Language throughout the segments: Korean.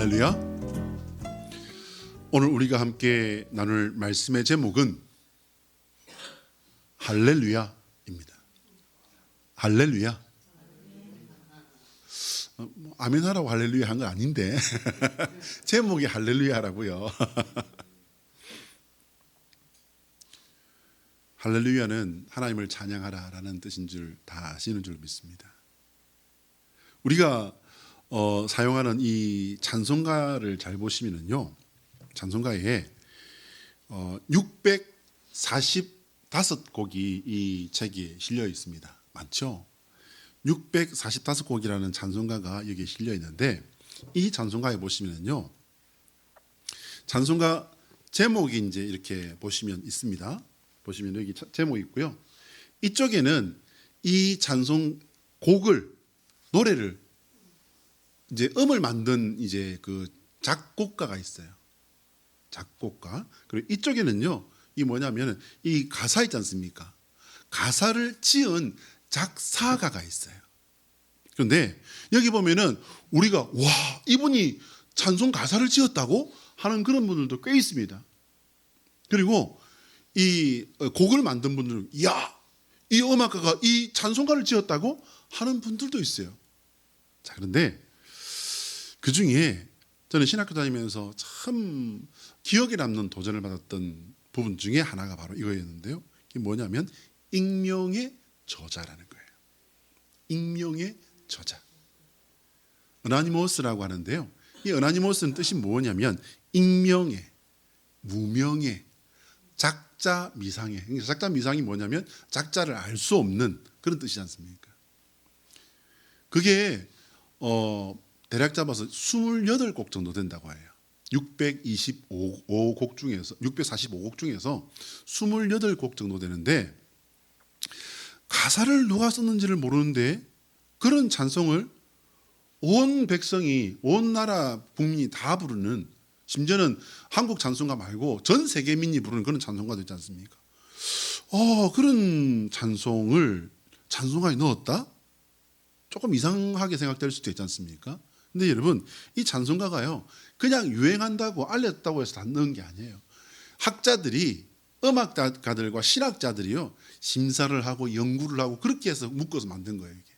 할렐루야. 오늘 우리가 함께 나눌 말씀의 제목은 할렐루야입니다. 할렐루야. 아멘 하라고 할렐루야 한 건 아닌데 제목이 할렐루야라고요. 할렐루야는 하나님을 찬양하라라는 뜻인 줄 다 아시는 줄 믿습니다. 우리가 사용하는 이 찬송가를 잘 보시면요, 찬송가에 645곡이 이 책에 실려 있습니다. 많죠? 645곡이라는 찬송가가 여기에 실려 있는데, 이 찬송가에 보시면요, 찬송가 제목이 이제 이렇게 보시면 있습니다. 보시면 여기 제목이 있고요. 이쪽에는 이 찬송 곡을, 노래를 이제 음을 만든 이제 그 작곡가가 있어요. 작곡가. 그리고 이쪽에는요, 이 뭐냐면 이 가사 있지 않습니까? 가사를 지은 작사가가 있어요. 그런데 여기 보면은 우리가 와, 이분이 찬송 가사를 지었다고 하는 그런 분들도 꽤 있습니다. 그리고 이 곡을 만든 분들은 야, 이 음악가가 이 찬송가를 지었다고 하는 분들도 있어요. 자, 그런데 그 중에 저는 신학교 다니면서 참 기억에 남는 도전을 받았던 부분 중에 하나가 바로 이거였는데요. 이게 뭐냐면 익명의 저자라는 거예요. 익명의 저자. 어나니머스라고 하는데요. 이 어나니머스는 뜻이 뭐냐면 익명의, 무명의, 작자 미상의. 그러니까 작자 미상이 뭐냐면 작자를 알 수 없는 그런 뜻이지 않습니까? 그게 대략 잡아서 28곡 정도 된다고 해요. 645곡 중에서 28곡 정도 되는데, 가사를 누가 썼는지를 모르는데 그런 찬송을 온 백성이, 온 나라 국민이 다 부르는, 심지어는 한국 찬송가 말고 전 세계민이 부르는 그런 찬송가도 있지 않습니까? 그런 찬송을 찬송가에 넣었다? 조금 이상하게 생각될 수도 있지 않습니까? 근데 여러분, 이 찬송가가요, 그냥 유행한다고 알렸다고 해서 다 넣은 게 아니에요. 학자들이, 음악가들과 신학자들이요, 심사를 하고 연구를 하고 그렇게 해서 묶어서 만든 거예요. 이게.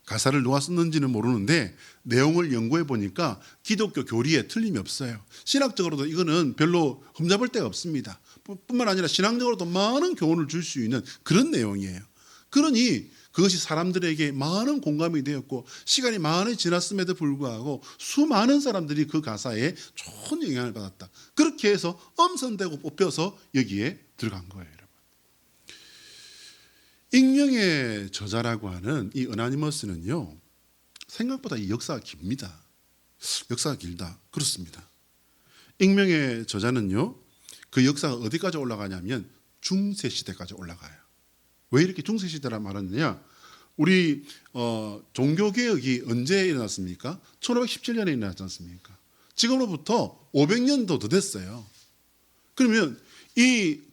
가사를 누가 썼는지는 모르는데 내용을 연구해 보니까 기독교 교리에 틀림이 없어요. 신학적으로도 이거는 별로 흠잡을 데가 없습니다. 뿐만 아니라 신앙적으로도 많은 교훈을 줄 수 있는 그런 내용이에요. 그러니 그것이 사람들에게 많은 공감이 되었고, 시간이 많이 지났음에도 불구하고 수많은 사람들이 그 가사에 좋은 영향을 받았다. 그렇게 해서 엄선되고 뽑혀서 여기에 들어간 거예요, 여러분. 익명의 저자라고 하는 이 어나니머스는요, 생각보다 이 역사가 깁니다. 역사가 길다. 그렇습니다. 익명의 저자는요, 그 역사가 어디까지 올라가냐면 중세시대까지 올라가요. 왜 이렇게 중세시대라 말하느냐? 우리 종교개혁이 언제 일어났습니까? 1517년에 일어났지 않습니까? 지금으로부터 500년도 더 됐어요. 그러면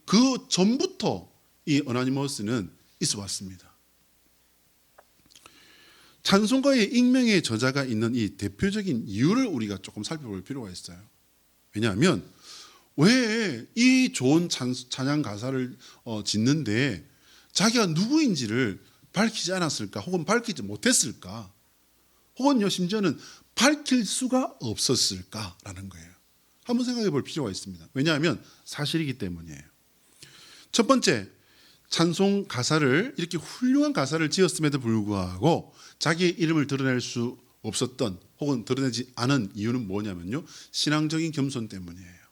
그 전부터 이 어나니머스는 있어 왔습니다. 찬송가에 익명의 저자가 있는 이 대표적인 이유를 우리가 조금 살펴볼 필요가 있어요. 왜냐하면 왜 이 좋은 찬양 가사를 짓는데 자기가 누구인지를 밝히지 않았을까? 혹은 밝히지 못했을까? 혹은요, 심지어는 밝힐 수가 없었을까라는 거예요. 한번 생각해 볼 필요가 있습니다. 왜냐하면 사실이기 때문이에요. 첫 번째, 찬송 가사를, 이렇게 훌륭한 가사를 지었음에도 불구하고 자기의 이름을 드러낼 수 없었던, 혹은 드러내지 않은 이유는 뭐냐면요, 신앙적인 겸손 때문이에요.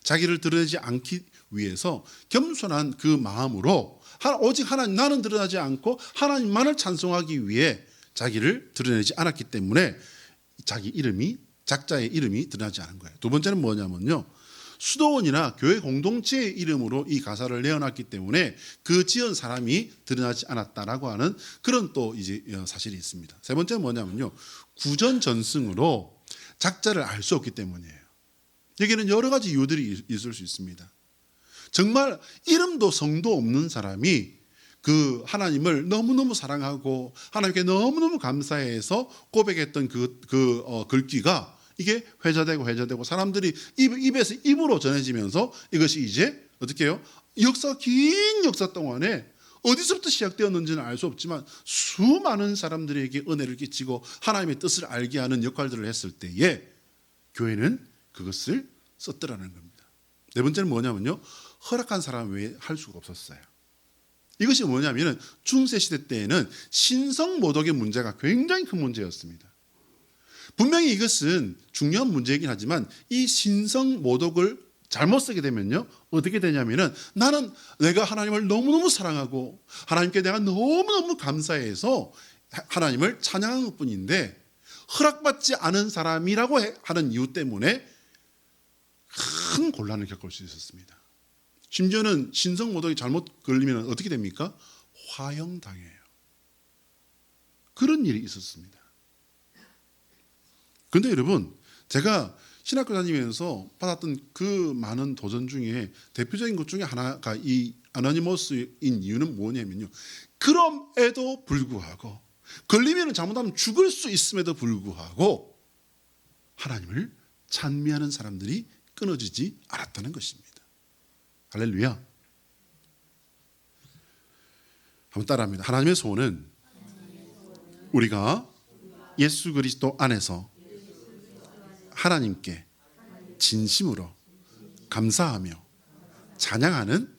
자기를 드러내지 않기 위해서 겸손한 그 마음으로 오직 하나님, 나는 드러나지 않고 하나님만을 찬송하기 위해 자기를 드러내지 않았기 때문에 자기 이름이, 작자의 이름이 드러나지 않은 거예요. 두 번째는 뭐냐면요, 수도원이나 교회 공동체의 이름으로 이 가사를 내어놨기 때문에 그 지은 사람이 드러나지 않았다라고 하는 그런 또 이제 사실이 있습니다. 세 번째는 뭐냐면요, 구전전승으로 작자를 알 수 없기 때문이에요. 여기는 여러 가지 이유들이 있을 수 있습니다. 정말 이름도 성도 없는 사람이 그 하나님을 너무너무 사랑하고 하나님께 너무너무 감사해서 고백했던 그 글귀가 이게 회자되고 사람들이 입에서 입으로 전해지면서 이것이 이제 어떻게 해요? 긴 역사 동안에 어디서부터 시작되었는지는 알 수 없지만 수많은 사람들에게 은혜를 끼치고 하나님의 뜻을 알게 하는 역할들을 했을 때에 교회는 그것을 썼더라는 겁니다. 네 번째는 뭐냐면요, 허락한 사람 외에 할 수가 없었어요. 이것이 뭐냐면 중세 시대 때에는 신성 모독의 문제가 굉장히 큰 문제였습니다. 분명히 이것은 중요한 문제이긴 하지만 이 신성 모독을 잘못 쓰게 되면요, 어떻게 되냐면은 나는 내가 하나님을 너무너무 사랑하고 하나님께 내가 너무너무 감사해서 하나님을 찬양한 것 뿐인데 허락받지 않은 사람이라고 하는 이유 때문에 큰 곤란을 겪을 수 있었습니다. 심지어는 신성 모독이 잘못 걸리면 어떻게 됩니까? 화형당해요. 그런 일이 있었습니다. 그런데 여러분, 제가 신학교 다니면서 받았던 그 많은 도전 중에 대표적인 것 중에 하나가 이 아노니머스인 이유는 뭐냐면요, 그럼에도 불구하고 걸리면 잘못하면 죽을 수 있음에도 불구하고 하나님을 찬미하는 사람들이 끊어지지 않았다는 것입니다. 할렐루야. 한번 따라합니다. 하나님의 소원은 우리가 예수 그리스도 안에서 하나님께 진심으로 감사하며 찬양하는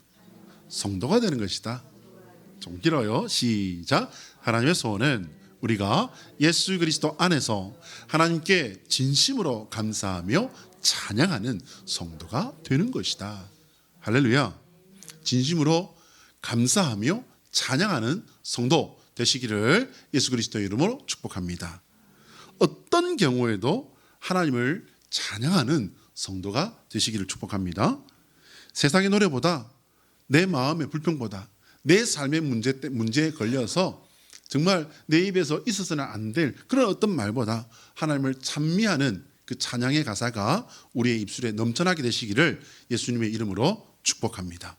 성도가 되는 것이다. 좀 길어요. 시작. 하나님의 소원은 우리가 예수 그리스도 안에서 하나님께 진심으로 감사하며 찬양하는 성도가 되는 것이다. 할렐루야. 진심으로 감사하며 찬양하는 성도 되시기를 예수 그리스도의 이름으로 축복합니다. 어떤 경우에도 하나님을 찬양하는 성도가 되시기를 축복합니다. 세상의 노래보다 내 마음의 불평보다 내 삶의 문제에 걸려서 정말 내 입에서 있어서는 안 될 그런 어떤 말보다 하나님을 찬미하는 그 찬양의 가사가 우리의 입술에 넘쳐나게 되시기를 예수님의 이름으로 축복합니다.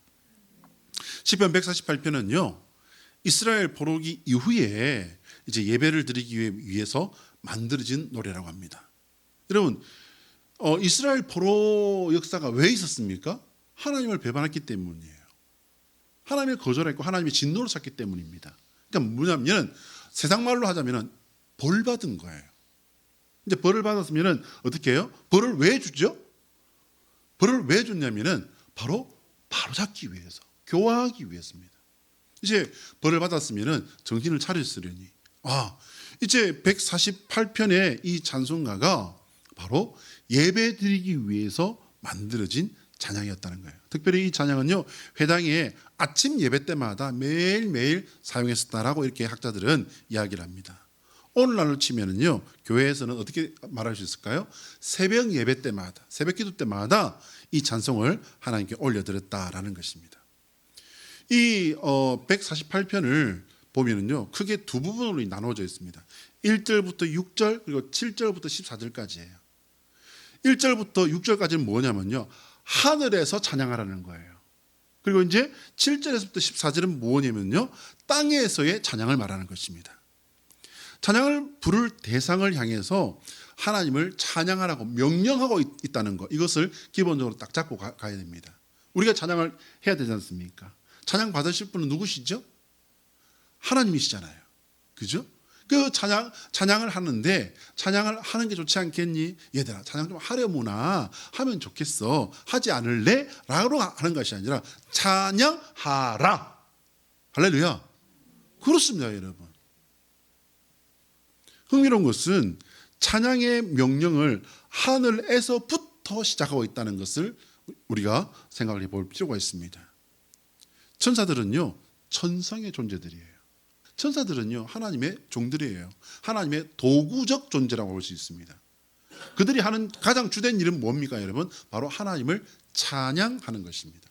시편 148편은요, 이스라엘 포로기 이후에 이제 예배를 드리기 위해서 만들어진 노래라고 합니다. 여러분, 이스라엘 포로 역사가 왜 있었습니까? 하나님을 배반했기 때문이에요. 하나님을 거절했고 하나님의 진노를 샀기 때문입니다. 그러니까 뭐냐면 세상 말로 하자면 벌 받은 거예요. 이제 벌을 받았으면 어떻게 해요? 벌을 왜 주죠? 벌을 왜 줬냐면은 바로 잡기 위해서, 교화하기 위해서입니다. 이제 벌을 받았으면 정신을 차렸으려니 이제 148편의 이 찬송가가 바로 예배 드리기 위해서 만들어진 찬양이었다는 거예요. 특별히 이 찬양은요, 회당에 아침 예배 때마다 매일매일 사용했었다라고 이렇게 학자들은 이야기를 합니다. 오늘날로 치면은요, 교회에서는 어떻게 말할 수 있을까요? 새벽 예배 때마다, 새벽 기도 때마다 이 찬송을 하나님께 올려드렸다라는 것입니다. 이 148편을 보면은요, 크게 두 부분으로 나눠져 있습니다. 1절부터 6절 그리고 7절부터 14절까지예요. 1절부터 6절까지는 뭐냐면요, 하늘에서 찬양하라는 거예요. 그리고 이제 7절에서부터 14절은 뭐냐면요, 땅에서의 찬양을 말하는 것입니다. 찬양을 부를 대상을 향해서 하나님을 찬양하라고 명령하고 있다는 것, 이것을 기본적으로 딱 잡고 가야 됩니다. 우리가 찬양을 해야 되지 않습니까? 찬양 받으실 분은 누구시죠? 하나님이시잖아요. 그죠? 그 찬양을 하는데 찬양을 하는 게 좋지 않겠니? 얘들아, 찬양 좀 하려무나 하면 좋겠어. 하지 않을래? 라고 하는 것이 아니라 찬양하라. 할렐루야. 그렇습니다, 여러분. 흥미로운 것은 찬양의 명령을 하늘에서부터 시작하고 있다는 것을 우리가 생각을 해볼 필요가 있습니다. 천사들은요, 천상의 존재들이에요. 천사들은요, 하나님의 종들이에요. 하나님의 도구적 존재라고 볼 수 있습니다. 그들이 하는 가장 주된 일은 뭡니까, 여러분? 바로 하나님을 찬양하는 것입니다.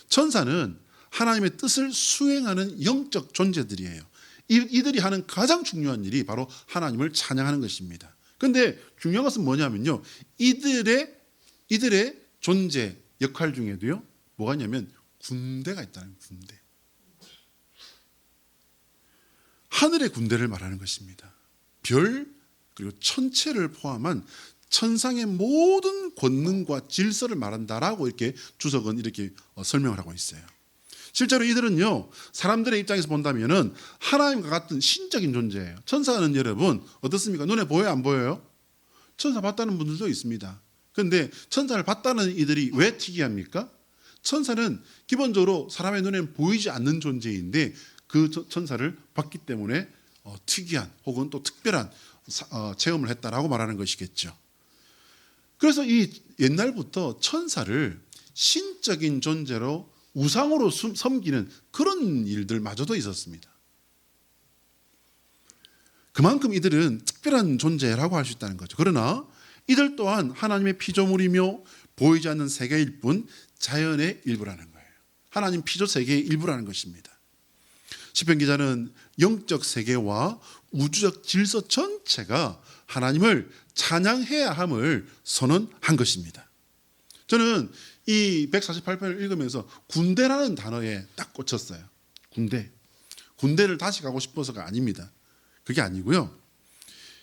천사는 하나님의 뜻을 수행하는 영적 존재들이에요. 이들이 하는 가장 중요한 일이 바로 하나님을 찬양하는 것입니다. 그런데 중요한 것은 뭐냐면요, 이들의 존재 역할 중에도요, 뭐가 있냐면 군대가 있다는, 군대. 하늘의 군대를 말하는 것입니다. 별, 그리고 천체를 포함한 천상의 모든 권능과 질서를 말한다라고 이렇게 주석은 이렇게 설명을 하고 있어요. 실제로 이들은요, 사람들의 입장에서 본다면은 하나님과 같은 신적인 존재예요. 천사는 여러분 어떻습니까? 눈에 보여요, 안 보여요? 천사 봤다는 분들도 있습니다. 그런데 천사를 봤다는 이들이 왜 특이합니까? 천사는 기본적으로 사람의 눈에는 보이지 않는 존재인데 그 천사를 봤기 때문에 특이한 혹은 또 특별한 체험을 했다라고 말하는 것이겠죠. 그래서 이 옛날부터 천사를 신적인 존재로 우상으로 섬기는 그런 일들마저도 있었습니다. 그만큼 이들은 특별한 존재라고 할 수 있다는 거죠. 그러나 이들 또한 하나님의 피조물이며 보이지 않는 세계일 뿐 자연의 일부라는 거예요. 하나님 피조 세계의 일부라는 것입니다. 시편 기자는 영적 세계와 우주적 질서 전체가 하나님을 찬양해야 함을 선언한 것입니다. 저는 이 148편을 읽으면서 군대라는 단어에 딱 꽂혔어요. 군대를 다시 가고 싶어서가 아닙니다. 그게 아니고요.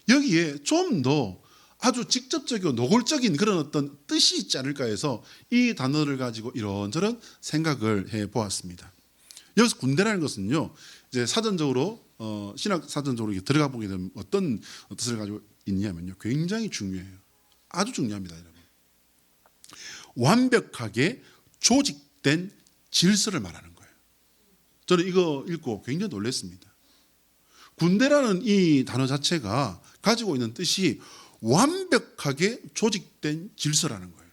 여기에 좀 더 아주 직접적이고 노골적인 그런 어떤 뜻이 있지 않을까 해서 이 단어를 가지고 이런저런 생각을 해보았습니다. 여기서 군대라는 것은요, 이제 사전적으로 신학 사전적으로 들어가 보게 되면 어떤 뜻을 가지고 있냐면요, 굉장히 중요해요. 아주 중요합니다, 여러분. 완벽하게 조직된 질서를 말하는 거예요. 저는 이거 읽고 굉장히 놀랐습니다. 군대라는 이 단어 자체가 가지고 있는 뜻이 완벽하게 조직된 질서라는 거예요.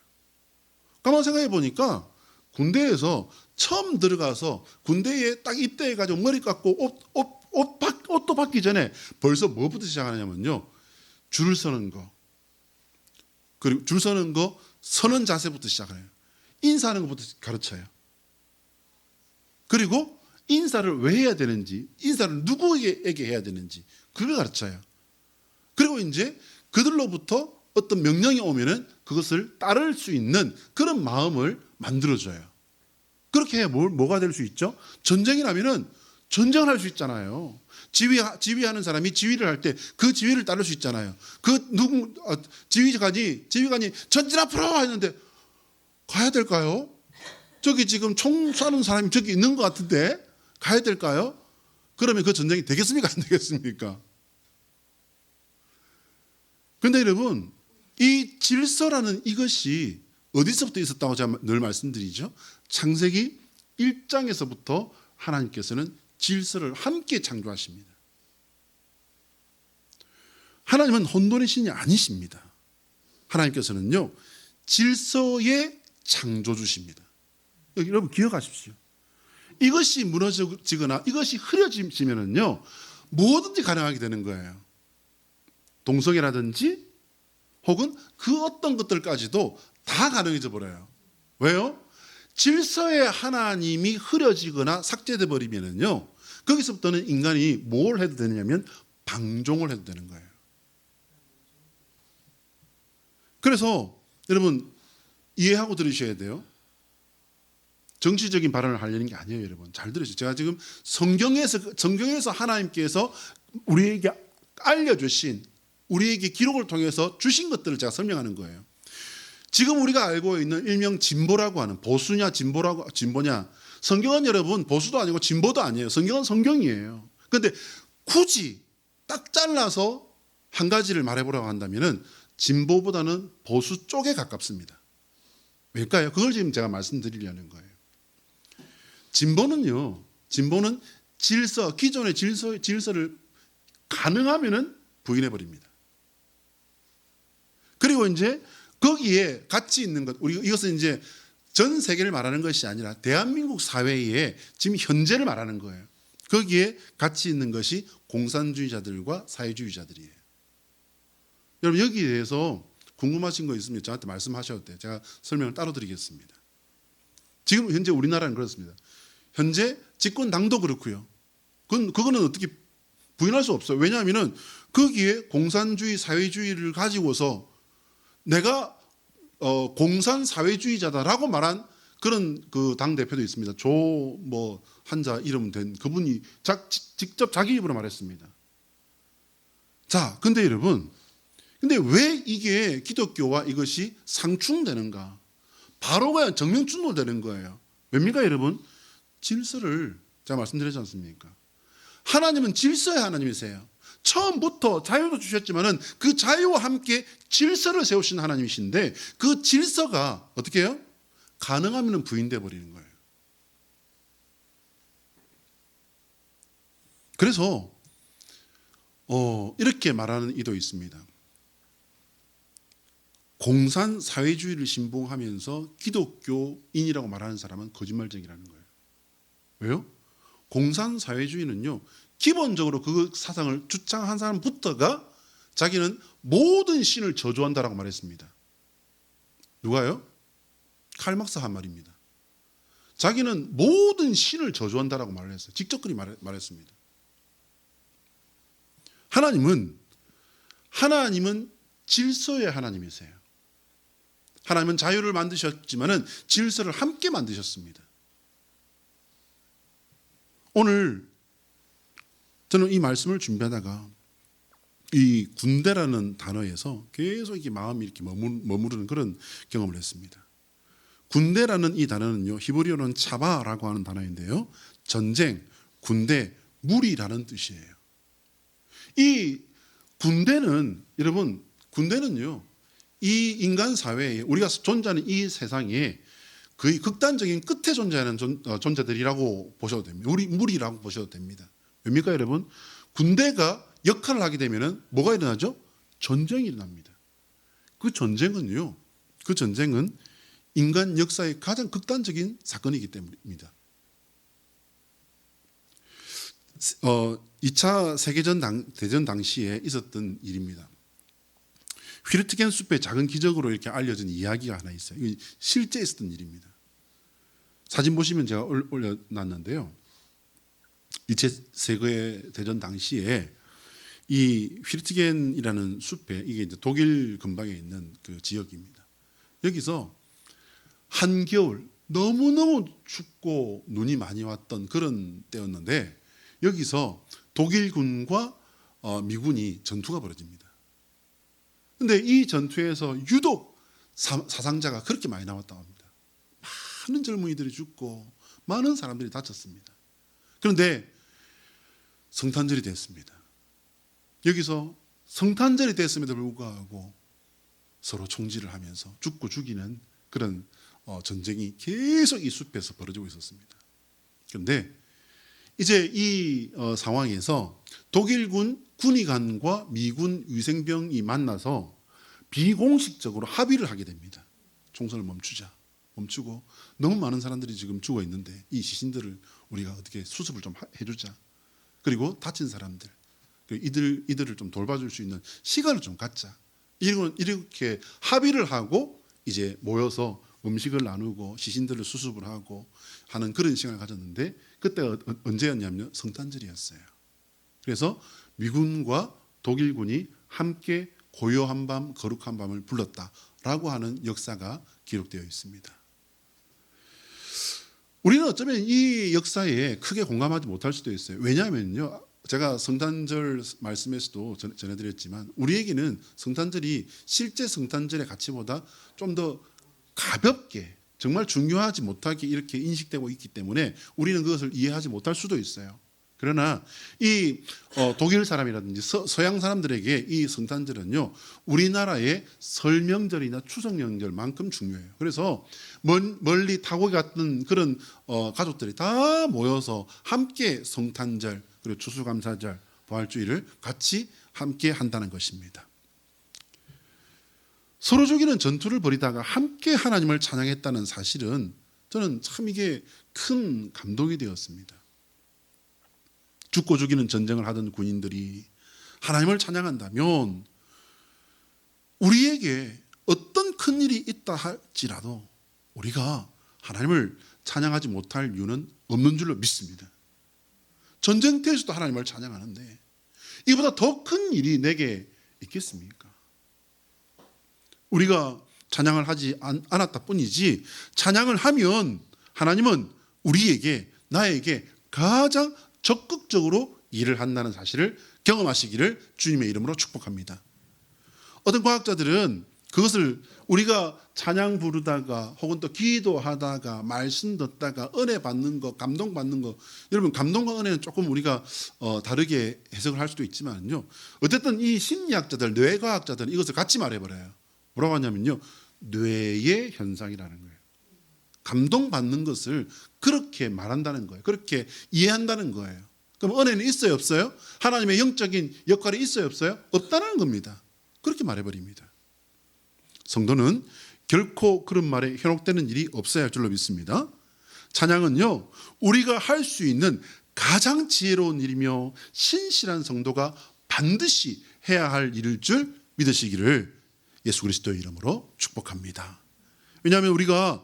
가만 생각해 보니까 군대에서 처음 들어가서 군대에 딱 입대해가지고 머리 깎고 옷도 받기 전에 벌써 뭐부터 시작하냐면요, 줄을 서는 거, 그리고 줄 서는 거, 서는 자세부터 시작해요. 인사하는 것부터 가르쳐요. 그리고 인사를 왜 해야 되는지, 인사를 누구에게 해야 되는지 그걸 가르쳐요. 그리고 이제 그들로부터 어떤 명령이 오면은 그것을 따를 수 있는 그런 마음을 만들어줘요. 그렇게 해야 뭐가 될 수 있죠? 전쟁이 나면은 전쟁을 할 수 있잖아요. 지휘하는 사람이 지휘를 할 때 그 지휘를 따를 수 있잖아요. 지휘관이 전진 앞으로 했는데 가야 될까요? 저기 지금 총 쏘는 사람이 저기 있는 것 같은데 가야 될까요? 그러면 그 전쟁이 되겠습니까? 안 되겠습니까? 그런데 여러분, 이 질서라는 이것이 어디서부터 있었다고 제가 늘 말씀드리죠. 창세기 1장에서부터 하나님께서는 질서를 함께 창조하십니다. 하나님은 혼돈의 신이 아니십니다. 하나님께서는요, 질서의 창조주십니다. 여러분 기억하십시오. 이것이 무너지거나 이것이 흐려지면은요, 뭐든지 가능하게 되는 거예요. 동성애라든지 혹은 그 어떤 것들까지도 다 가능해져 버려요. 왜요? 질서의 하나님이 흐려지거나 삭제돼 버리면은요, 거기서부터는 인간이 뭘 해도 되느냐면 방종을 해도 되는 거예요. 그래서 여러분 이해하고 들으셔야 돼요. 정치적인 발언을 하려는 게 아니에요, 여러분. 잘 들으세요. 제가 지금 성경에서 하나님께서 우리에게 알려주신, 우리에게 기록을 통해서 주신 것들을 제가 설명하는 거예요. 지금 우리가 알고 있는 일명 진보라고 하는, 보수냐 진보냐, 성경은 여러분 보수도 아니고 진보도 아니에요. 성경은 성경이에요. 그런데 굳이 딱 잘라서 한 가지를 말해보라고 한다면은 진보보다는 보수 쪽에 가깝습니다. 왜일까요? 그걸 지금 제가 말씀드리려는 거예요. 진보는 기존의 질서를 가능하면은 부인해 버립니다. 그리고 이제 거기에 같이 있는 것, 이것은 이제 전 세계를 말하는 것이 아니라 대한민국 사회에 지금 현재를 말하는 거예요. 거기에 같이 있는 것이 공산주의자들과 사회주의자들이에요. 여러분 여기에 대해서 궁금하신 거 있으면 저한테 말씀하셔도 돼요. 제가 설명을 따로 드리겠습니다. 지금 현재 우리나라는 그렇습니다. 현재 집권당도 그렇고요. 그거는 어떻게 부인할 수 없어요. 왜냐하면 거기에 공산주의, 사회주의를 가지고서 내가 공산 사회주의자다라고 말한 그런 그 당 대표도 있습니다. 한자 이름 된 그분이 직접 자기 입으로 말했습니다. 자, 근데 여러분 근데 왜 이게 기독교와 이것이 상충되는가? 바로 그냥 정면 충돌되는 거예요. 왜입니까, 여러분? 질서를 제가 말씀드렸지 않습니까? 하나님은 질서의 하나님이세요. 처음부터 자유도 주셨지만은 그 자유와 함께 질서를 세우신 하나님이신데 그 질서가 어떻게 해요? 가능하면 부인돼 버리는 거예요. 그래서 이렇게 말하는 이도 있습니다. 공산 사회주의를 신봉하면서 기독교인이라고 말하는 사람은 거짓말쟁이라는 거예요. 왜요? 공산 사회주의는요, 기본적으로 그 사상을 주장한 사람부터가 자기는 모든 신을 저주한다라고 말했습니다. 누가요? 칼막스 한 말입니다. 자기는 모든 신을 저주한다라고 말을 했어요. 직접 그리 말했습니다. 하나님은 질서의 하나님이세요. 하나님은 자유를 만드셨지만은 질서를 함께 만드셨습니다. 오늘 저는 이 말씀을 준비하다가 이 군대라는 단어에서 계속 이렇게 마음이 이렇게 머무르는 그런 경험을 했습니다. 군대라는 이 단어는요, 히브리어로는 차바라고 하는 단어인데요, 전쟁, 군대, 무리라는 뜻이에요. 이 군대는, 여러분, 군대는요, 이 인간 사회에 우리가 존재하는 이 세상에 거의 극단적인 끝에 존재하는 존재들이라고 보셔도 됩니다. 우리 무리라고 보셔도 됩니다. 왜입니까, 여러분? 군대가 역할을 하게 되면은 뭐가 일어나죠? 전쟁이 일어납니다. 그 전쟁은 인간 역사의 가장 극단적인 사건이기 때문입니다. 2차 세계대전 당시에 있었던 일입니다. 휘르트겐 숲의 작은 기적으로 이렇게 알려진 이야기가 하나 있어요. 실제 있었던 일입니다. 사진 보시면 제가 올려놨는데요. 2차 세계대전 당시에 이 휘르트겐이라는 숲에, 이게 이제 독일 근방에 있는 그 지역입니다. 여기서 한겨울 너무너무 춥고 눈이 많이 왔던 그런 때였는데 여기서 독일군과 미군이 전투가 벌어집니다. 그런데 이 전투에서 유독 사상자가 그렇게 많이 나왔다고 합니다. 많은 젊은이들이 죽고 많은 사람들이 다쳤습니다. 그런데 성탄절이 됐습니다. 여기서 성탄절이 됐음에도 불구하고 서로 총질을 하면서 죽고 죽이는 그런 전쟁이 계속 이 숲에서 벌어지고 있었습니다. 그런데 이제 이 상황에서 독일군 군의관과 미군 위생병이 만나서 비공식적으로 합의를 하게 됩니다. 총선을 멈추고 너무 많은 사람들이 지금 죽어 있는데 이 시신들을 우리가 어떻게 수습을 좀 해주자. 그리고 다친 사람들, 이들을 좀 돌봐줄 수 있는 시간을 좀 갖자. 이렇게 합의를 하고 이제 모여서 음식을 나누고 시신들을 수습을 하고 하는 그런 시간을 가졌는데 그때가 언제였냐면 성탄절이었어요. 그래서 미군과 독일군이 함께 고요한 밤, 거룩한 밤을 불렀다라고 하는 역사가 기록되어 있습니다. 우리는 어쩌면 이 역사에 크게 공감하지 못할 수도 있어요. 왜냐하면요, 제가 성탄절 말씀에서도 전해드렸지만 우리에게는 성탄절이 실제 성탄절의 가치보다 좀 더 가볍게, 정말 중요하지 못하게 이렇게 인식되고 있기 때문에 우리는 그것을 이해하지 못할 수도 있어요. 그러나 이 독일 사람이라든지 서양 사람들에게 이 성탄절은요, 우리나라의 설 명절이나 추석 명절만큼 중요해요. 그래서 멀리 타고 갔던 그런 가족들이 다 모여서 함께 성탄절, 그리고 추수감사절, 부활주일을 같이 함께 한다는 것입니다. 서로 죽이는 전투를 벌이다가 함께 하나님을 찬양했다는 사실은 저는 참 이게 큰 감동이 되었습니다. 죽고 죽이는 전쟁을 하던 군인들이 하나님을 찬양한다면 우리에게 어떤 큰 일이 있다 할지라도 우리가 하나님을 찬양하지 못할 이유는 없는 줄로 믿습니다. 전쟁터에서도 하나님을 찬양하는데 이보다 더 큰 일이 내게 있겠습니까? 우리가 찬양을 하지 않았다 뿐이지, 찬양을 하면 하나님은 우리에게, 나에게 가장 적극적으로 일을 한다는 사실을 경험하시기를 주님의 이름으로 축복합니다. 어떤 과학자들은 그것을 우리가 찬양 부르다가 혹은 또 기도하다가 말씀 듣다가 은혜 받는 거, 감동 받는 거, 여러분 감동과 은혜는 조금 우리가 다르게 해석을 할 수도 있지만요. 어쨌든 이 심리학자들, 뇌과학자들은 이것을 같이 말해버려요. 뭐라고 하냐면요, 뇌의 현상이라는 거예요. 감동 받는 것을 그렇게 말한다는 거예요. 그렇게 이해한다는 거예요. 그럼 은혜는 있어요, 없어요? 하나님의 영적인 역할이 있어요, 없어요? 없다는 겁니다. 그렇게 말해버립니다. 성도는 결코 그런 말에 현혹되는 일이 없어야 할 줄로 믿습니다. 찬양은요, 우리가 할 수 있는 가장 지혜로운 일이며 신실한 성도가 반드시 해야 할 일일 줄 믿으시기를 예수 그리스도의 이름으로 축복합니다. 왜냐하면 우리가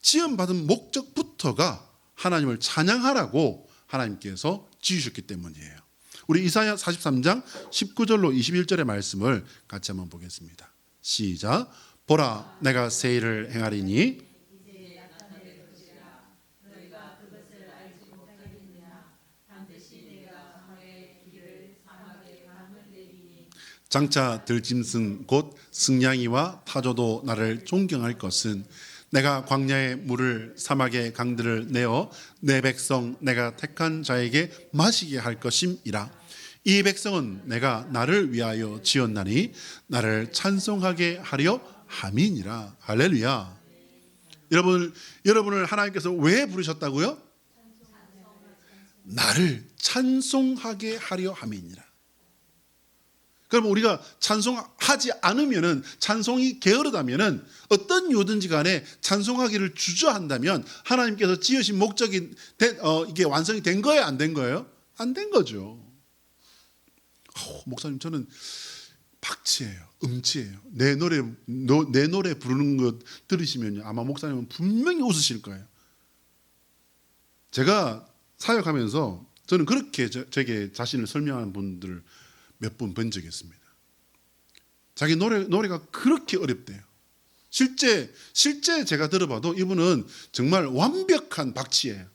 지음받은 목적부터가 하나님을 찬양하라고 하나님께서 지으셨기 때문이에요. 우리 이사야 43장 19절로 21절의 말씀을 같이 한번 보겠습니다. 시작. 보라, 내가 새 일을 행하리니 장차 들짐승 곧 승냥이와 타조도 나를 존경할 것은 내가 광야의 물을 사막의 강들을 내어 내 백성 내가 택한 자에게 마시게 할 것임이라. 이 백성은 내가 나를 위하여 지었나니 나를 찬송하게 하려 함이니라. 할렐루야. 여러분을 하나님께서 왜 부르셨다고요? 나를 찬송하게 하려 함이니라. 그럼 우리가 찬송하지 않으면은, 찬송이 게으르다면은, 어떤 이유든지 간에 찬송하기를 주저한다면 하나님께서 지으신 목적이 이게 완성이 된 거예요, 안 된 거예요? 안 된 거죠. 목사님, 저는 박치예요, 음치예요. 내 노래 부르는 것 들으시면요, 아마 목사님은 분명히 웃으실 거예요. 제가 사역하면서 저는 그렇게 제게 자신을 설명하는 분들을 몇 분 본 적이 있습니다. 자기 노래가 그렇게 어렵대요. 실제 제가 들어봐도 이분은 정말 완벽한 박치예요.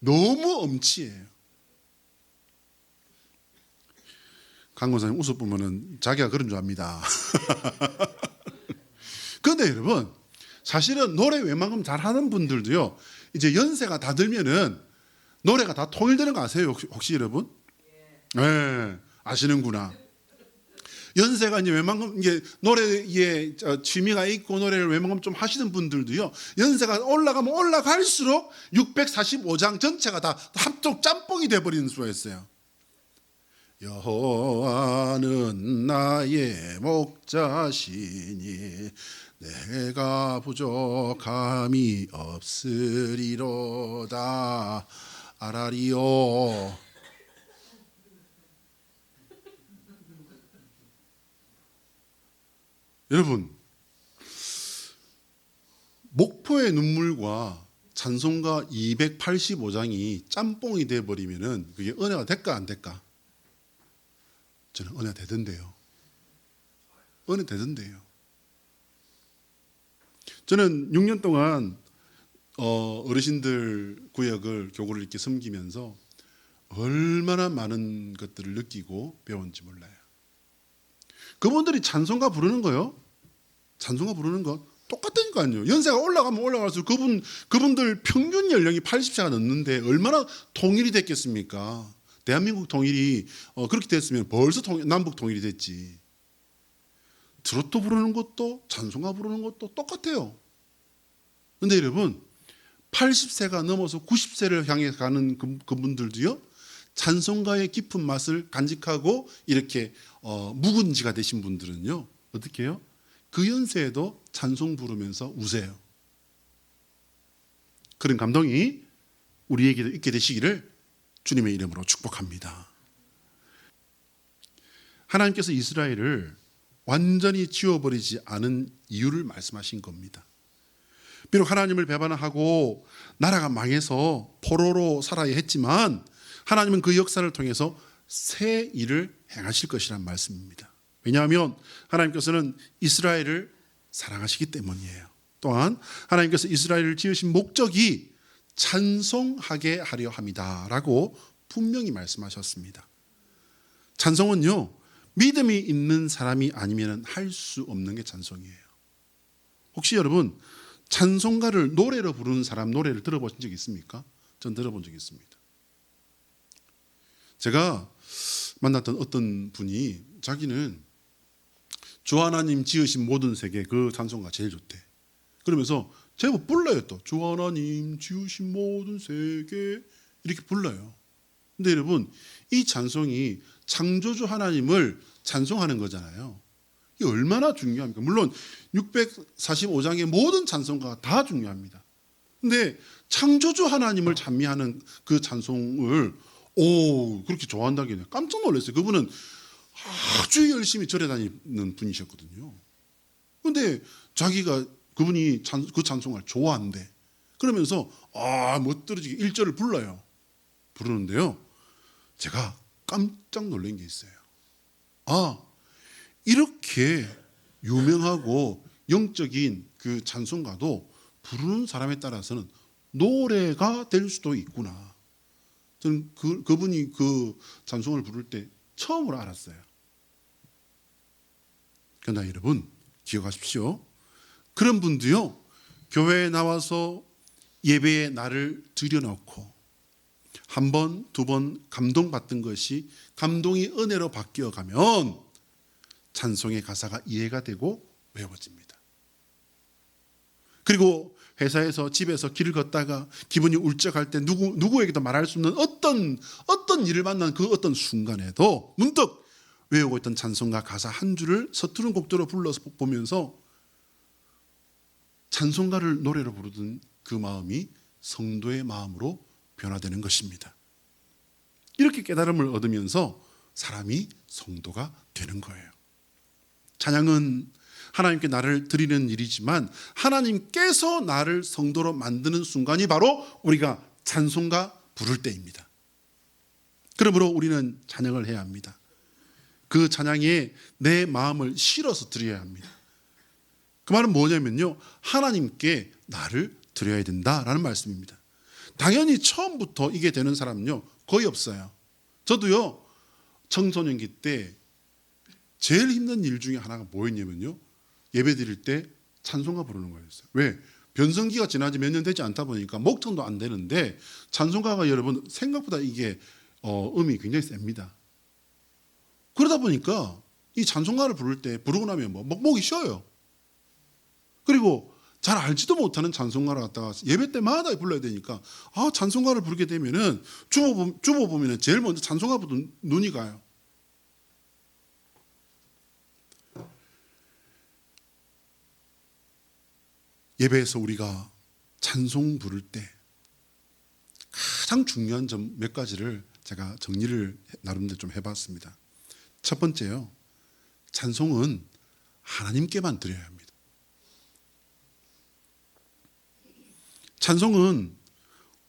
너무 음치예요. 강 권사님 웃어보면은 자기가 그런 줄 압니다. 그런데 여러분, 사실은 노래 웬만큼 잘하는 분들도요, 이제 연세가 다 들면은 노래가 다 통일되는 거 아세요? 혹시 여러분? 네, 아시는구나. 연세가 이제 웬만큼 이게 노래에 취미가 있고 노래를 웬만큼 좀 하시는 분들도요, 연세가 올라가면 올라갈수록 645장 전체가 다 합동 짬뽕이 돼버리는 수가 있어요. 여호와는 나의 목자시니 내가 부족함이 없으리로다. 아라리요. 여러분, 목포의 눈물과 찬송가 285장이 짬뽕이 돼버리면은 그게 은혜가 될까 안 될까? 저는 은혜 되던데요. 은혜 되던데요. 저는 6년 동안 어르신들 구역을 교구를 이렇게 섬기면서 얼마나 많은 것들을 느끼고 배웠는지 몰라요. 그분들이 찬송가 부르는 거요, 찬송가 부르는 거 똑같다니까요. 연세가 올라가면 올라갈수록 그분들 평균 연령이 80세가 넘는데 얼마나 통일이 됐겠습니까? 대한민국 통일이 그렇게 됐으면 벌써 남북 통일이 됐지. 트로트 부르는 것도 찬송가 부르는 것도 똑같아요. 그런데 여러분, 80세가 넘어서 90세를 향해 가는 그분들도요, 찬송가의 깊은 맛을 간직하고 이렇게 묵은지가 되신 분들은요, 어떻게 해요? 그 연세에도 찬송 부르면서 우세요. 그런 감동이 우리에게도 있게 되시기를 주님의 이름으로 축복합니다. 하나님께서 이스라엘을 완전히 지워버리지 않은 이유를 말씀하신 겁니다. 비록 하나님을 배반하고 나라가 망해서 포로로 살아야 했지만 하나님은 그 역사를 통해서 새 일을 행하실 것이란 말씀입니다. 왜냐하면 하나님께서는 이스라엘을 사랑하시기 때문이에요. 또한 하나님께서 이스라엘을 지으신 목적이 찬송하게 하려 함이다 라고 분명히 말씀하셨습니다. 찬송은요, 믿음이 있는 사람이 아니면 할 수 없는 게 찬송이에요. 혹시 여러분 찬송가를 노래로 부르는 사람 노래를 들어보신 적 있습니까? 전 들어본 적이 있습니다. 제가 만났던 어떤 분이 자기는 주 하나님 지으신 모든 세계 그 찬송가 제일 좋대. 그러면서 제법 불러요. 또 주 하나님 지으신 모든 세계 이렇게 불러요. 근데 여러분 이 찬송이 창조주 하나님을 찬송하는 거잖아요. 이게 얼마나 중요합니까? 물론 645장의 모든 찬송가가 다 중요합니다. 근데 창조주 하나님을 찬미하는 그 찬송을 그렇게 좋아한다길래 깜짝 놀랐어요. 그분은 아주 열심히 절에 다니는 분이셨거든요. 근데 그분이 그 찬송을 좋아한대. 그러면서 멋들어지게 1절을 부르는데요. 제가 깜짝 놀란 게 있어요. 이렇게 유명하고 영적인 그 찬송가도 부르는 사람에 따라서는 노래가 될 수도 있구나. 저는 그분이 그 찬송을 부를 때 처음으로 알았어요. 그러나 여러분 기억하십시오. 그런 분도요 교회에 나와서 예배에 나를 들여놓고 한 번, 두 번 감동받던 것이 감동이 은혜로 바뀌어가면 찬송의 가사가 이해가 되고 외워집니다. 그리고 회사에서 집에서 길을 걷다가 기분이 울적할 때 누구에게도 말할 수 없는 어떤 일을 만난 그 어떤 순간에도 문득 외우고 있던 찬송가 가사 한 줄을 서투른 곡들로 불러서 보면서 찬송가를 노래로 부르던 그 마음이 성도의 마음으로 변화되는 것입니다. 이렇게 깨달음을 얻으면서 사람이 성도가 되는 거예요. 찬양은 하나님께 나를 드리는 일이지만 하나님께서 나를 성도로 만드는 순간이 바로 우리가 찬송가 부를 때입니다. 그러므로 우리는 찬양을 해야 합니다. 그 찬양에 내 마음을 실어서 드려야 합니다. 그 말은 뭐냐면요, 하나님께 나를 드려야 된다라는 말씀입니다. 당연히 처음부터 이게 되는 사람은요 거의 없어요. 저도요 청소년기 때 제일 힘든 일 중에 하나가 뭐였냐면요, 예배 드릴 때 찬송가 부르는 거였어요. 왜? 변성기가 지나지 몇 년 되지 않다 보니까 목청도 안 되는데 찬송가가 여러분 생각보다 이게 음이 굉장히 셉니다. 그러다 보니까 이 찬송가를 부를 때 부르고 나면 목이 쉬어요. 그리고 잘 알지도 못하는 찬송가를 갖다가 예배 때마다 불러야 되니까 찬송가를 부르게 되면은 주보 보면은 제일 먼저 찬송가부터 눈이 가요. 예배에서 우리가 찬송 부를 때 가장 중요한 점 몇 가지를 제가 정리를 나름대로 좀 해봤습니다. 첫 번째요, 찬송은 하나님께만 드려야 합니다. 찬송은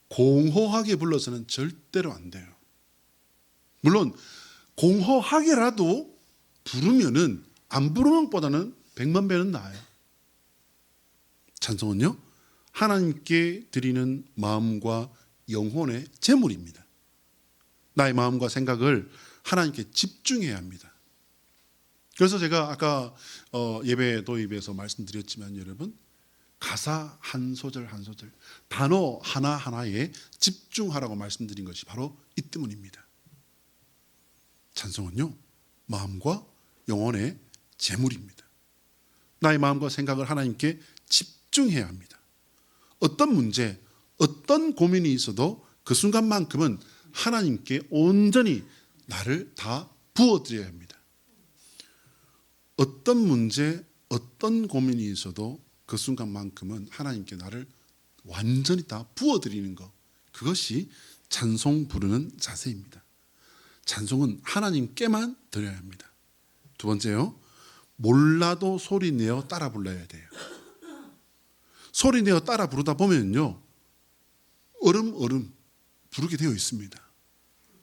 공허하게 불러서는 절대로 안 돼요. 물론 공허하게라도 부르면은 안 부르는 것보다는 100만 배는 나아요. 찬송은요 하나님께 드리는 마음과 영혼의 제물입니다. 나의 마음과 생각을 하나님께 집중해야 합니다. 그래서 제가 아까 예배 도입에서 말씀드렸지만 여러분, 가사 한 소절 한 소절, 단어 하나하나에 집중하라고 말씀드린 것이 바로 이 때문입니다. 찬송은요 마음과 영혼의 제물입니다. 나의 마음과 생각을 하나님께 집중해야 합니다. 어떤 문제, 어떤 고민이 있어도 그 순간만큼은 하나님께 온전히 나를 다 부어드려야 합니다. 어떤 문제, 어떤 고민이 있어도 그 순간만큼은 하나님께 나를 완전히 다 부어드리는 것, 그것이 찬송 부르는 자세입니다. 찬송은 하나님께만 드려야 합니다. 두 번째요, 몰라도 소리내어 따라 불러야 돼요. 소리내어 따라 부르다 보면요 얼음 부르게 되어 있습니다.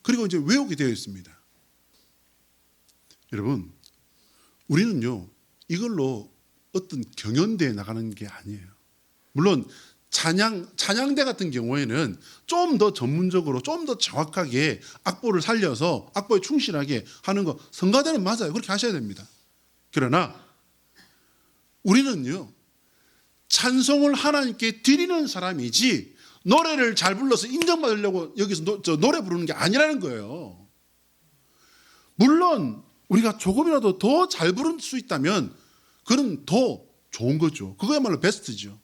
그리고 이제 외우게 되어 있습니다. 여러분, 우리는요 이걸로 어떤 경연대에 나가는 게 아니에요. 물론 찬양대 같은 경우에는 좀 더 전문적으로 좀 더 정확하게 악보를 살려서 악보에 충실하게 하는 거, 성가대는 맞아요. 그렇게 하셔야 됩니다. 그러나 우리는요, 찬송을 하나님께 드리는 사람이지 노래를 잘 불러서 인정받으려고 여기서 노래 부르는 게 아니라는 거예요. 물론 우리가 조금이라도 더 잘 부를 수 있다면 그건 더 좋은 거죠. 그거야말로 베스트죠.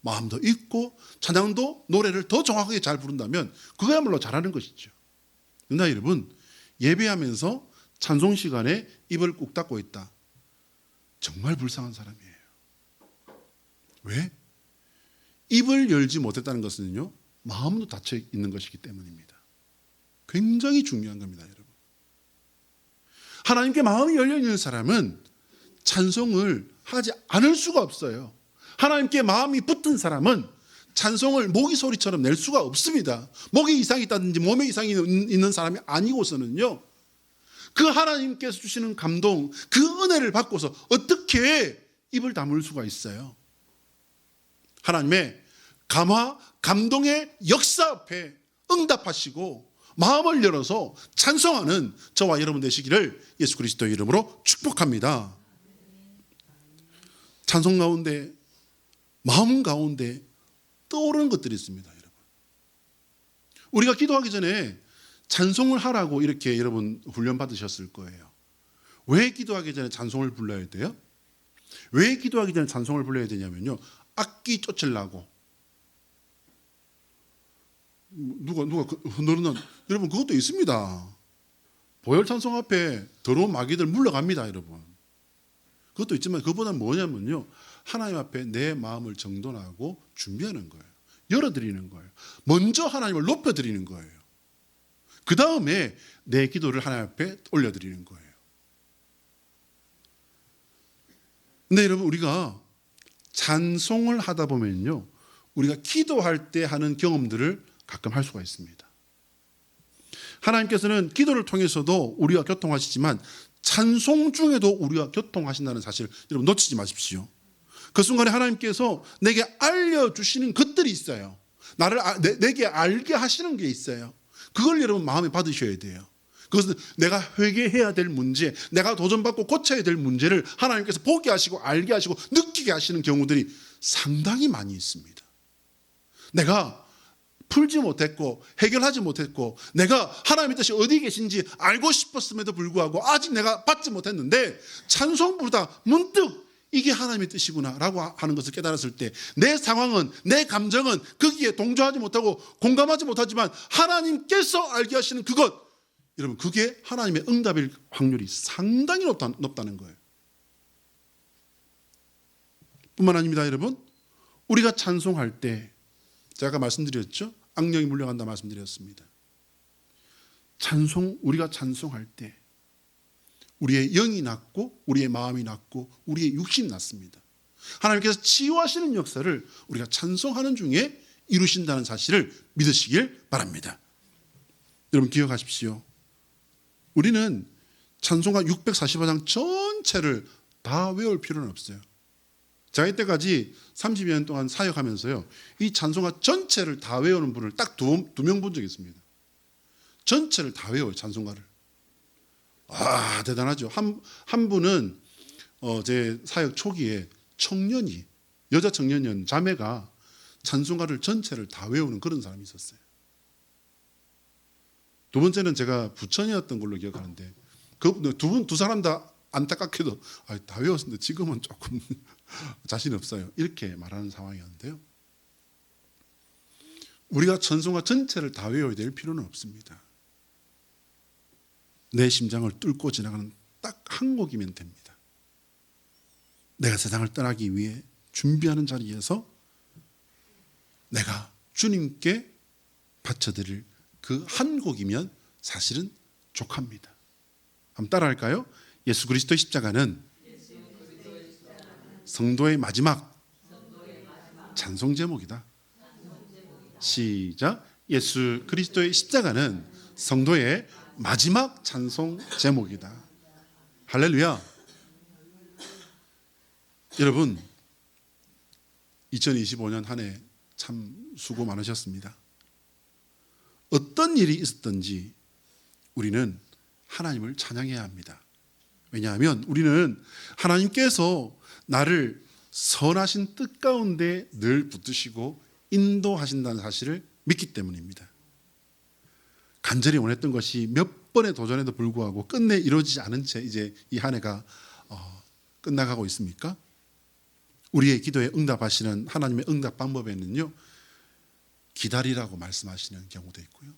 마음도 있고 찬양도 노래를 더 정확하게 잘 부른다면 그거야말로 잘하는 것이죠. 그러나 여러분, 예배하면서 찬송 시간에 입을 꾹 닫고 있다, 정말 불쌍한 사람이에요. 왜? 입을 열지 못했다는 것은요, 마음도 닫혀 있는 것이기 때문입니다. 굉장히 중요한 겁니다, 여러분. 하나님께 마음이 열려 있는 사람은 찬송을 하지 않을 수가 없어요. 하나님께 마음이 붙은 사람은 찬송을 모기 소리처럼 낼 수가 없습니다. 목에 이상이 있다든지 몸에 이상이 있는 사람이 아니고서는요, 그 하나님께서 주시는 감동, 그 은혜를 받고서 어떻게 입을 다물 수가 있어요? 하나님의 감화, 감동의 역사 앞에 응답하시고 마음을 열어서 찬송하는 저와 여러분 되시기를 예수 그리스도의 이름으로 축복합니다. 찬송 가운데, 마음 가운데 떠오르는 것들이 있습니다, 여러분. 우리가 기도하기 전에 찬송을 하라고 이렇게 여러분 훈련 받으셨을 거예요. 왜 기도하기 전에 찬송을 불러야 돼요? 왜 기도하기 전에 찬송을 불러야 되냐면요, 악기 쫓으려고. 누가 흔들는, 여러분 그것도 있습니다. 보혈 찬송 앞에 더러운 마귀들 물러갑니다, 여러분. 그것도 있지만 그보다는 뭐냐면요, 하나님 앞에 내 마음을 정돈하고 준비하는 거예요. 열어드리는 거예요. 먼저 하나님을 높여드리는 거예요. 그 다음에 내 기도를 하나님 앞에 올려드리는 거예요. 근데 여러분, 우리가 찬송을 하다 보면요, 우리가 기도할 때 하는 경험들을 가끔 할 수가 있습니다. 하나님께서는 기도를 통해서도 우리와 교통하시지만 찬송 중에도 우리와 교통하신다는 사실 여러분 놓치지 마십시오. 그 순간에 하나님께서 내게 알려주시는 것들이 있어요. 내게 알게 하시는 게 있어요. 그걸 여러분 마음에 받으셔야 돼요. 그것은 내가 회개해야 될 문제, 내가 도전받고 고쳐야 될 문제를 하나님께서 보게 하시고 알게 하시고 느끼게 하시는 경우들이 상당히 많이 있습니다. 내가 풀지 못했고 해결하지 못했고 내가 하나님의 뜻이 어디 계신지 알고 싶었음에도 불구하고 아직 내가 받지 못했는데 찬송 부르다 문득 이게 하나님의 뜻이구나 라고 하는 것을 깨달았을 때 내 상황은, 내 감정은 거기에 동조하지 못하고 공감하지 못하지만 하나님께서 알게 하시는 그것, 여러분 그게 하나님의 응답일 확률이 상당히 높다는 거예요. 뿐만 아닙니다, 여러분. 우리가 찬송할 때 제가 아까 말씀드렸죠. 악령이 물려간다 말씀드렸습니다. 우리가 찬송할 때 우리의 영이 낫고 우리의 마음이 낫고 우리의 육신이 낫습니다. 하나님께서 치유하시는 역사를 우리가 찬송하는 중에 이루신다는 사실을 믿으시길 바랍니다. 여러분 기억하십시오. 우리는 찬송가 645장 전체를 다 외울 필요는 없어요. 제가 이때까지 30여 년 동안 사역하면서요, 이 찬송가 전체를 다 외우는 분을 딱 두 명 본 적이 있습니다. 전체를 다 외워요, 찬송가를. 아, 대단하죠. 한 분은 제 사역 초기에 여자 청년이었는 자매가 찬송가를 전체를 다 외우는 그런 사람이 있었어요. 두 번째는 제가 부천이었던 걸로 기억하는데 그 두 사람 다 안타깝게도 다 외웠는데 지금은 조금 자신 없어요. 이렇게 말하는 상황이었는데요. 우리가 찬송가 전체를 다 외워야 될 필요는 없습니다. 내 심장을 뚫고 지나가는 딱 한 곡이면 됩니다. 내가 세상을 떠나기 위해 준비하는 자리에서 내가 주님께 바쳐드릴 그 한 곡이면 사실은 족합니다. 한번 따라할까요? 예수 그리스도의 십자가는 성도의 마지막 찬송 제목이다. 시작. 예수 그리스도의 십자가는 성도의 마지막 찬송 제목이다. 할렐루야. 여러분 2025년 한 해 참 수고 많으셨습니다. 어떤 일이 있었든지 우리는 하나님을 찬양해야 합니다. 왜냐하면 우리는 하나님께서 나를 선하신 뜻 가운데 늘 붙드시고 인도하신다는 사실을 믿기 때문입니다. 간절히 원했던 것이 몇 번의 도전에도 불구하고 끝내 이루어지지 않은 채 이제 이 한 해가 끝나가고 있습니까? 우리의 기도에 응답하시는 하나님의 응답 방법에는요, 기다리라고 말씀하시는 경우도 있고요,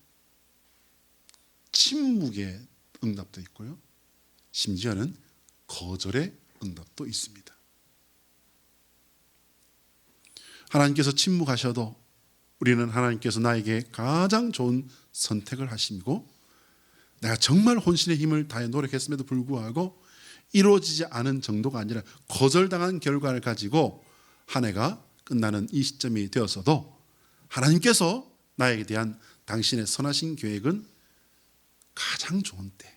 침묵의 응답도 있고요, 심지어는 거절의 응답도 있습니다. 하나님께서 침묵하셔도 우리는 하나님께서 나에게 가장 좋은 선택을 하시고 내가 정말 혼신의 힘을 다해 노력했음에도 불구하고 이루어지지 않은 정도가 아니라 거절당한 결과를 가지고 한 해가 끝나는 이 시점이 되었어도 하나님께서 나에게 대한 당신의 선하신 계획은 가장 좋은 때,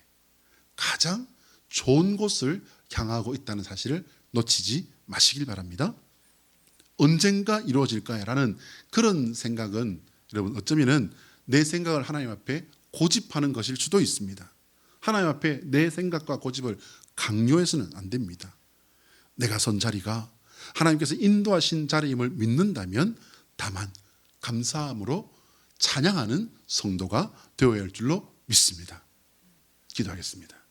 가장 좋은 곳을 향하고 있다는 사실을 놓치지 마시길 바랍니다. 언젠가 이루어질까라는 그런 생각은 여러분 어쩌면 내 생각을 하나님 앞에 고집하는 것일 수도 있습니다. 하나님 앞에 내 생각과 고집을 강요해서는 안 됩니다. 내가 선 자리가 하나님께서 인도하신 자리임을 믿는다면 다만 감사함으로 찬양하는 성도가 되어야 할 줄로 믿습니다. 기도하겠습니다.